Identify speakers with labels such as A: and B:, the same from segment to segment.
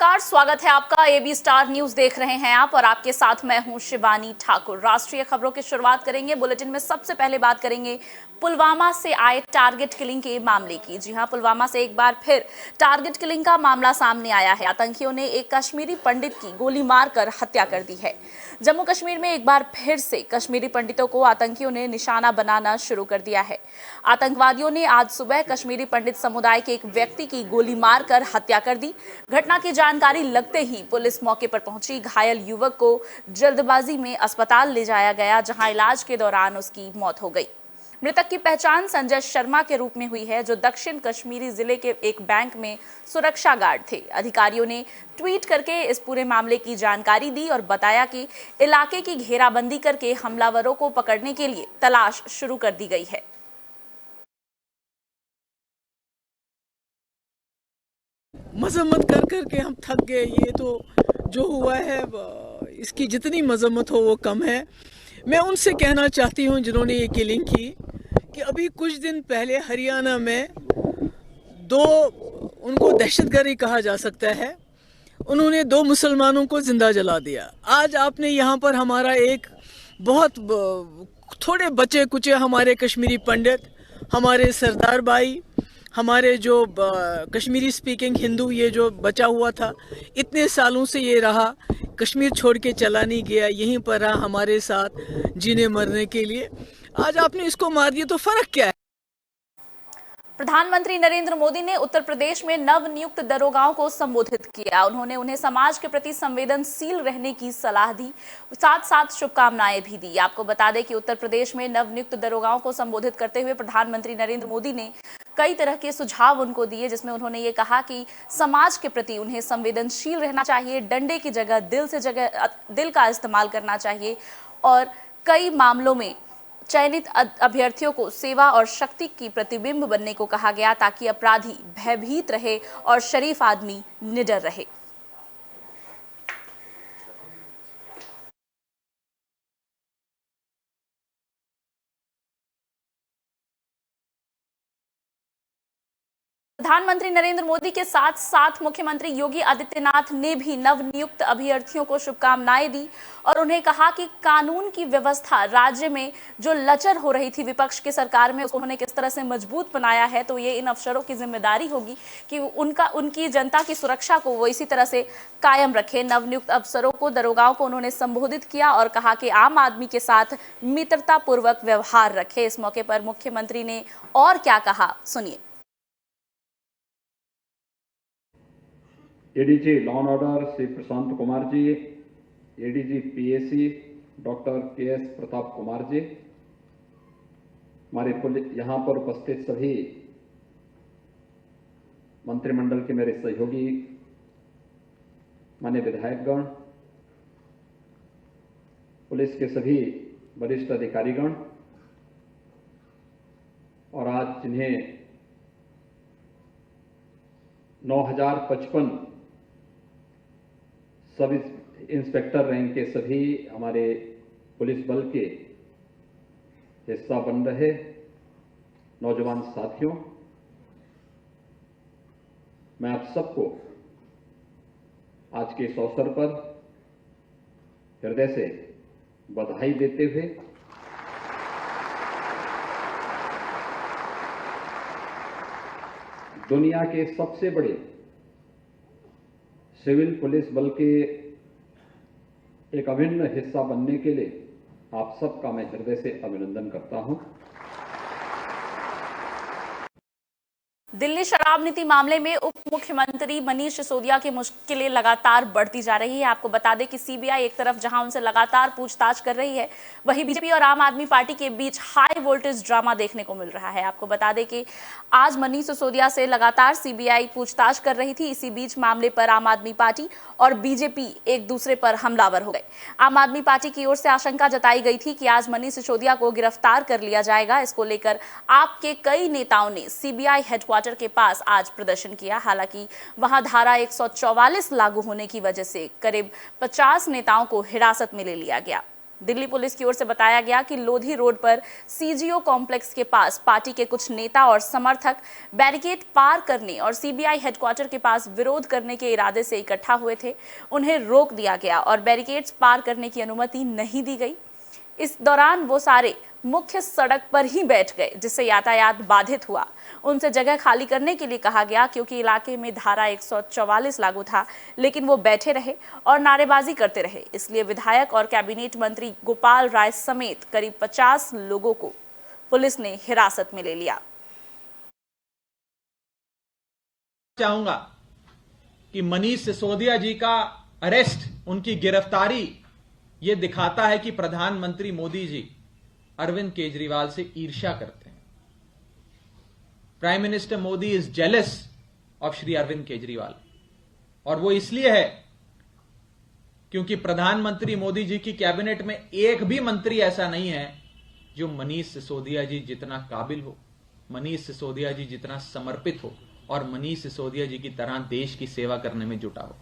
A: नमस्कार, स्वागत है आपका। एबी स्टार न्यूज देख रहे हैं आप और आपके साथ मैं हूं शिवानी ठाकुर। राष्ट्रीय खबरों की शुरुआत करेंगे। बुलेटिन में सबसे पहले बात करेंगे पुलवामा से आए टारगेट किलिंग के मामले की। जी हां, पुलवामा से एक बार फिर टारगेट किलिंग का मामला सामने आया है। आतंकियों ने एक कश्मीरी पंडित की गोली मारकर हत्या कर दी है। जम्मू कश्मीर में एक बार फिर से कश्मीरी पंडितों को आतंकियों ने निशाना बनाना शुरू कर दिया है। आतंकवादियों ने आज सुबह कश्मीरी पंडित समुदाय के एक व्यक्ति की गोली मारकर हत्या कर दी। घटना की जानकारी लगते ही पुलिस मौके पर पहुंची। घायल युवक को जल्दबाजी में अस्पताल ले जाया गया, जहां इलाज के दौरान उसकी मौत हो गई। मृतक की पहचान संजय शर्मा के रूप में हुई है, जो दक्षिण कश्मीरी जिले के एक बैंक में सुरक्षा गार्ड थे। अधिकारियों ने ट्वीट करके इस पूरे मामले की जानकारी दी और बताया कि इलाके की घेराबंदी करके हमलावरों को पकड़ने के लिए तलाश शुरू कर दी गई है।
B: मजम्मत कर कर के हम थक गए। ये तो जो हुआ है इसकी जितनी मजम्मत हो वो कम है। मैं उनसे कहना चाहती हूँ जिन्होंने ये किलिंग की कि अभी कुछ दिन पहले हरियाणा में उनको दहशतगर्दी कहा जा सकता है, उन्होंने 2 मुसलमानों को जिंदा जला दिया। आज आपने यहाँ पर हमारा एक बहुत थोड़े बचे कुचे हमारे कश्मीरी पंडित, हमारे सरदार भाई, हमारे जो कश्मीरी स्पीकिंग हिंदू, ये जो बचा हुआ था इतने सालों से ये रहा, कश्मीर छोड़ के चला नहीं गया, यहीं पर रहा हमारे साथ जीने मरने के लिए। आज आपने इसको मार दिया तो फर्क क्या है?
A: प्रधानमंत्री नरेंद्र मोदी ने उत्तर प्रदेश में नवनियुक्त दरोगाओं को संबोधित किया। उन्होंने उन्हें समाज के प्रति संवेदनशील रहने की सलाह दी, साथ साथ शुभकामनाएं भी दी। आपको बता दें कि उत्तर प्रदेश में नवनियुक्त दरोगाओं को संबोधित करते हुए प्रधानमंत्री नरेंद्र मोदी ने कई तरह के सुझाव उनको दिए, जिसमें उन्होंने ये कहा कि समाज के प्रति उन्हें संवेदनशील रहना चाहिए, डंडे की जगह दिल का इस्तेमाल करना चाहिए और कई मामलों में चयनित अभ्यर्थियों को सेवा और शक्ति की प्रतिबिंब बनने को कहा गया, ताकि अपराधी भयभीत रहे और शरीफ आदमी निडर रहे। प्रधानमंत्री नरेंद्र मोदी के साथ साथ मुख्यमंत्री योगी आदित्यनाथ ने भी नवनियुक्त अभ्यर्थियों को शुभकामनाएं दी और उन्हें कहा कि कानून की व्यवस्था राज्य में जो लचर हो रही थी विपक्ष की सरकार में, उसको उन्होंने किस तरह से मजबूत बनाया है। तो ये इन अफसरों की जिम्मेदारी होगी कि उनकी जनता की सुरक्षा को वो इसी तरह से कायम रखे। नवनियुक्त अफसरों को, दरोगाओं को उन्होंने संबोधित किया और कहा कि आम आदमी के साथ मित्रतापूर्वक व्यवहार रखे। इस मौके पर मुख्यमंत्री ने और क्या कहा, सुनिए।
C: ADG law and order Shri Prashant Kumar ji, ADG PAC doctor KS Pratap Kumar ji, हमारे यहाँ पर उपस्थित सभी मंत्रिमंडल के मेरे सहयोगी, माननीय विधायकगण, पुलिस के सभी वरिष्ठ अधिकारीगण और आज जिन्हें 9055 सब इंस्पेक्टर रैंक के सभी हमारे पुलिस बल के हिस्सा बन रहे नौजवान साथियों, मैं आप सबको आज के इस अवसर पर हृदय से बधाई देते हुए दुनिया के सबसे बड़े सिविल पुलिस बल के एक अभिन्न हिस्सा बनने के लिए आप सबका मैं हृदय से अभिनंदन करता हूं।
A: दिल्ली शराब नीति मामले में उप मुख्यमंत्री मनीष सिसोदिया की मुश्किलें लगातार बढ़ती जा रही है। आपको बता दें कि सीबीआई एक तरफ जहां उनसे लगातार पूछताछ कर रही है, वहीं बीजेपी और आम आदमी पार्टी के बीच हाई वोल्टेज ड्रामा देखने को मिल रहा है। आपको बता दें कि आज मनीष सिसोदिया से लगातार सीबीआई पूछताछ कर रही थी। इसी बीच मामले पर आम आदमी पार्टी और बीजेपी एक दूसरे पर हमलावर हो गए। आम आदमी पार्टी की ओर से आशंका जताई गई थी कि आज मनीष सिसोदिया को गिरफ्तार कर लिया जाएगा। इसको लेकर आप के कई नेताओं ने सीबीआई हेडक्वार्टर के पास आज प्रदर्शन किया। हालांकि वहां धारा 144 लागू होने की वजह से करीब 50 नेताओं को हिरासत में ले लिया गया। दिल्ली पुलिस की ओर से बताया गया कि लोधी रोड पर सीजीओ कॉम्प्लेक्स के पास पार्टी के कुछ नेता और समर्थक बैरिकेड पार करने और सीबीआई हेडक्वार्टर के पास विरोध करने के इरादे से इकट्ठा हुए थे। उन्हें रोक दिया गया और बैरिकेड्स पार करने की अनुमति नहीं दी गई। इस दौरान वो सारे मुख्य सड़क पर ही बैठ गए, जिससे यातायात बाधित हुआ। उनसे जगह खाली करने के लिए कहा गया क्योंकि इलाके में धारा 144 लागू था, लेकिन वो बैठे रहे और नारेबाजी करते रहे। इसलिए विधायक और कैबिनेट मंत्री गोपाल राय समेत करीब 50 लोगों को पुलिस ने हिरासत में ले लिया।
D: चाहूंगा कि मनीष सिसोदिया जी का अरेस्ट, उनकी गिरफ्तारी, ये दिखाता है कि प्रधानमंत्री मोदी जी अरविंद केजरीवाल से ईर्ष्या करते हैं। Prime minister Modi is jealous of Shri Arvind Kejriwal, और वो इसलिए है क्योंकि प्रधानमंत्री मोदी जी की कैबिनेट में एक भी मंत्री ऐसा नहीं है जो मनीष सिसोदिया जी जितना काबिल हो, मनीष सिसोदिया जी जितना समर्पित हो और मनीष सिसोदिया जी की तरह देश की सेवा करने में जुटा हो।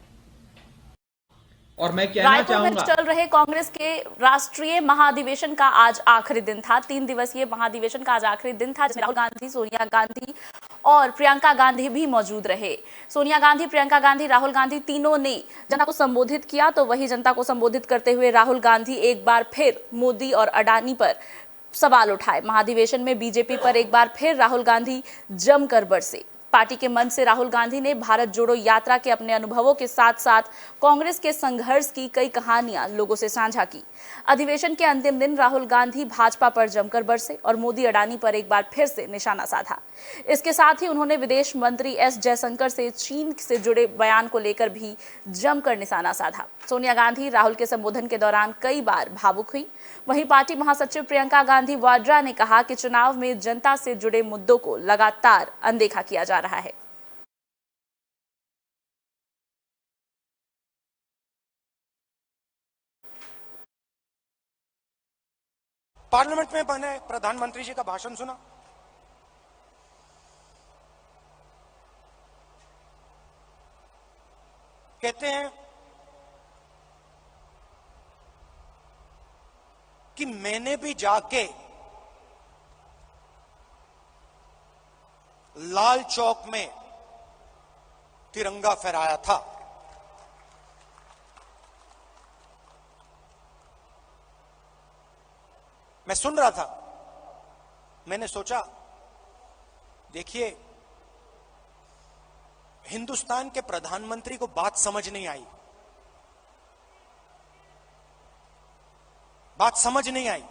D: और मैं कहना
A: रायपुर में
D: चाहूंगा,
A: चल रहे कांग्रेस के राष्ट्रीय महाधिवेशन का आज आखिरी दिन था। 3 दिवसीय महाधिवेशन का आज आखिरी दिन था, जिसमें राहुल गांधी, सोनिया गांधी और प्रियंका गांधी भी मौजूद रहे। सोनिया गांधी, प्रियंका गांधी, राहुल गांधी तीनों ने जनता को संबोधित किया। तो वही जनता को संबोधित करते हुए राहुल गांधी एक बार फिर मोदी और अडानी पर सवाल उठाए। महाधिवेशन में बीजेपी पर एक बार फिर राहुल गांधी जमकर बरसे। पार्टी के मंच से राहुल गांधी ने भारत जोड़ो यात्रा के अपने अनुभवों के साथ साथ कांग्रेस के संघर्ष की कई कहानियां लोगों से साझा की। अधिवेशन के अंतिम दिन राहुल गांधी भाजपा पर जमकर बरसे और मोदी अडानी पर एक बार फिर से निशाना साधा। इसके साथ ही उन्होंने विदेश मंत्री एस जयशंकर से चीन से जुड़े बयान को लेकर भी जमकर निशाना साधा। सोनिया गांधी राहुल के संबोधन के दौरान कई बार भावुक हुई। वहीं पार्टी महासचिव प्रियंका गांधी वाड्रा ने कहा कि चुनाव में जनता से जुड़े मुद्दों को लगातार अनदेखा किया जा रहा है।
E: पार्लियामेंट में मैंने प्रधानमंत्री जी का भाषण सुना। कहते हैं कि मैंने भी जाके लाल चौक में तिरंगा फहराया था। मैं सुन रहा था, मैंने सोचा, देखिए, हिंदुस्तान के प्रधानमंत्री को बात समझ नहीं आई, बात समझ नहीं आई।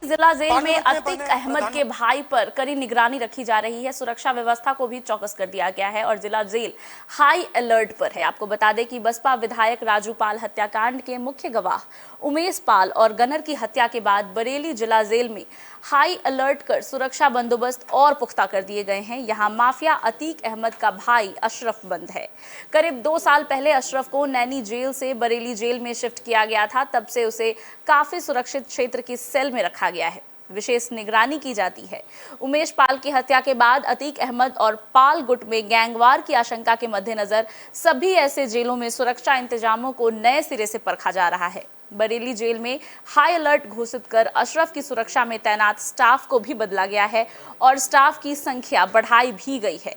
A: जिला जेल में अतीक अहमद के भाई पर कड़ी निगरानी रखी जा रही है। सुरक्षा व्यवस्था को भी चौकस कर दिया गया है और जिला जेल हाई अलर्ट पर है। आपको बता दें कि बसपा विधायक राजू पाल हत्याकांड के मुख्य गवाह उमेश पाल और गनर की हत्या के बाद बरेली जिला जेल में हाई अलर्ट कर सुरक्षा बंदोबस्त और पुख्ता कर दिए गए हैं। यहाँ माफिया अतीक अहमद का भाई अशरफ बंद है। करीब 2 साल पहले अशरफ को नैनी जेल से बरेली जेल में शिफ्ट किया गया था। तब से उसे काफी सुरक्षित क्षेत्र की सेल में रखा गया है, विशेष निगरानी की जाती है। उमेश पाल की हत्या के बाद अतीक अहमद और पाल गुट में गैंगवार की आशंका के मद्देनजर सभी ऐसे जेलों में सुरक्षा इंतजामों को नए सिरे से परखा जा रहा है। बरेली जेल में हाई अलर्ट घोषित कर अशरफ की सुरक्षा में तैनात स्टाफ को भी बदला गया है और स्टाफ की संख्या बढ़ाई भी गई है।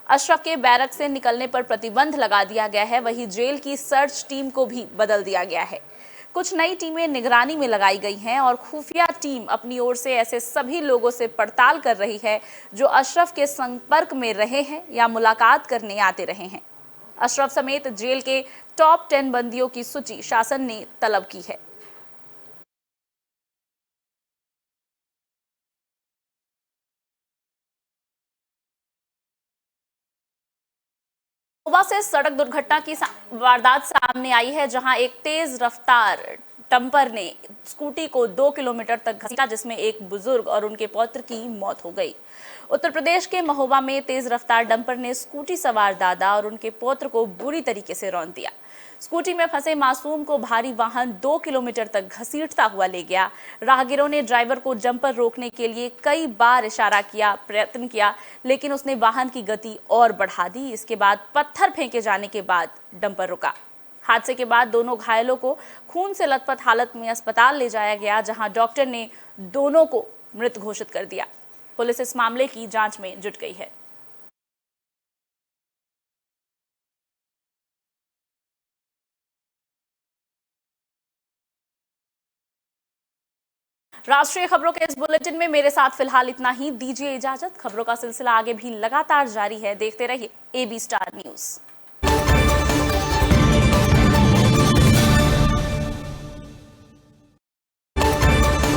A: अशरफ के बैरक से निकलने पर प्रतिबंध लगा दिया गया है। वहीं जेल की सर्च टीम को भी बदल दिया गया है। कुछ नई टीमें निगरानी में लगाई गई हैं और खुफिया टीम अपनी ओर से ऐसे सभी लोगों से पड़ताल कर रही है जो अशरफ के संपर्क में रहे हैं या मुलाकात करने आते रहे हैं। अशरफ समेत जेल के टॉप 10 बंदियों की सूची शासन ने तलब की है। गोवा से सड़क दुर्घटना की वारदात सामने आई है, जहां एक तेज रफ्तार डंपर ने स्कूटी को 2 किलोमीटर तक घसीटा, जिसमें एक बुजुर्ग और उनके पौत्र की मौत हो गई। उत्तर प्रदेश के महोबा में तेज रफ्तार डंपर ने स्कूटी सवार दादा और उनके पौत्र को बुरी तरीके से रौंद दिया। स्कूटी में फंसे मासूम को भारी वाहन 2 किलोमीटर तक घसीटता हुआ ले गया। राहगीरों ने ड्राइवर को जंपर रोकने के लिए कई बार इशारा किया, प्रयत्न किया, लेकिन उसने वाहन की गति और बढ़ा दी। इसके बाद पत्थर फेंके जाने के बाद डंपर रुका। हादसे के बाद दोनों घायलों को खून से लथपथ हालत में अस्पताल ले जाया गया, जहां डॉक्टर ने दोनों को मृत घोषित कर दिया। पुलिस इस मामले की जांच में जुट गई है। राष्ट्रीय खबरों के इस बुलेटिन में मेरे साथ फिलहाल इतना ही। दीजिए इजाजत। खबरों का सिलसिला आगे भी लगातार जारी है। देखते रहिए AB स्टार न्यूज।